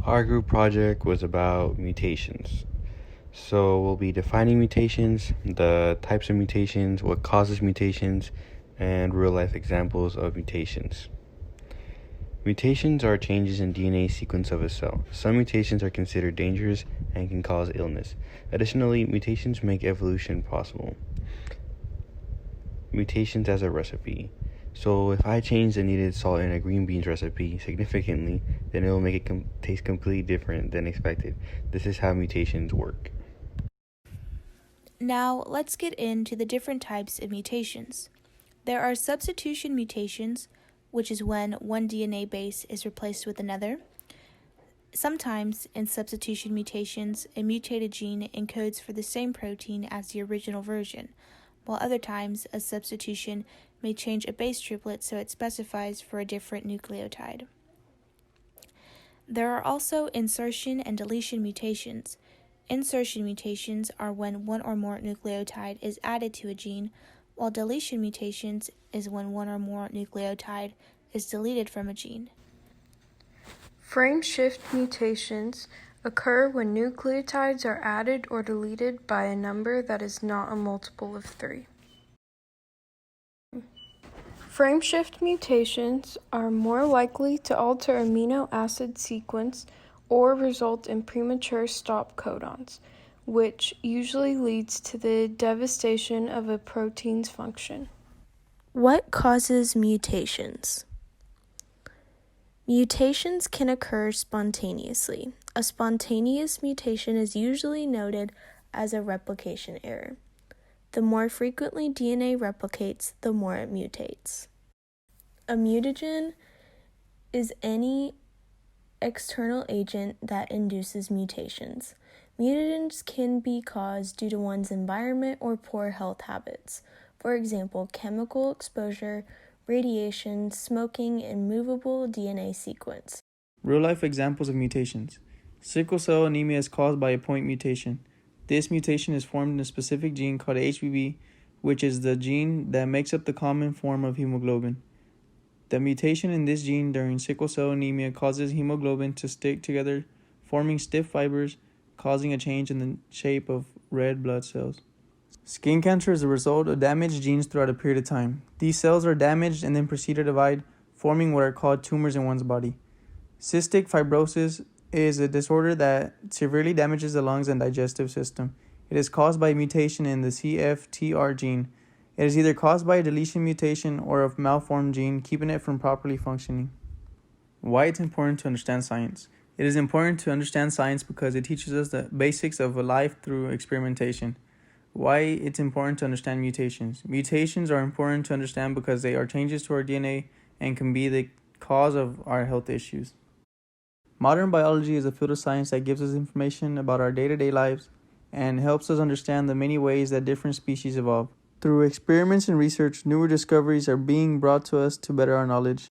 Our group project was about mutations. So we'll be defining mutations, the types of mutations, what causes mutations, and real-life examples of mutations. Mutations are changes in DNA sequence of a cell. Some mutations are considered dangerous and can cause illness. Additionally, mutations make evolution possible. Mutations as a recipe. So if I change the needed salt in a green beans recipe significantly, then it will make it taste completely different than expected. This is how mutations work. Now, let's get into the different types of mutations. There are substitution mutations, which is when one DNA base is replaced with another. Sometimes, in substitution mutations, a mutated gene encodes for the same protein as the original version, while other times, a substitution may change a base triplet so it specifies for a different nucleotide. There are also insertion and deletion mutations. Insertion mutations are when one or more nucleotide is added to a gene, while deletion mutations is when one or more nucleotide is deleted from a gene. Frame shift mutations occur when nucleotides are added or deleted by a number that is not a multiple of 3. Frame shift mutations are more likely to alter amino acid sequence or result in premature stop codons, which usually leads to the devastation of a protein's function. What causes mutations? Mutations can occur spontaneously. A spontaneous mutation is usually noted as a replication error. The more frequently DNA replicates, the more it mutates. A mutagen is any external agent that induces mutations. Mutagens can be caused due to one's environment or poor health habits. For example, chemical exposure, radiation, smoking, and movable DNA sequence. Real-life examples of mutations. Sickle cell anemia is caused by a point mutation. This mutation is formed in a specific gene called HBB, which is the gene that makes up the common form of hemoglobin. The mutation in this gene during sickle cell anemia causes hemoglobin to stick together, forming stiff fibers, causing a change in the shape of red blood cells. Skin cancer is a result of damaged genes throughout a period of time. These cells are damaged and then proceed to divide, forming what are called tumors in one's body. Cystic fibrosis is a disorder that severely damages the lungs and digestive system. It is caused by a mutation in the CFTR gene. It is either caused by a deletion mutation or a malformed gene, keeping it from properly functioning. Why it's important to understand science. It is important to understand science because it teaches us the basics of life through experimentation. Why it's important to understand mutations. Mutations are important to understand because they are changes to our DNA and can be the cause of our health issues. Modern biology is a field of science that gives us information about our day-to-day lives and helps us understand the many ways that different species evolve. Through experiments and research, newer discoveries are being brought to us to better our knowledge.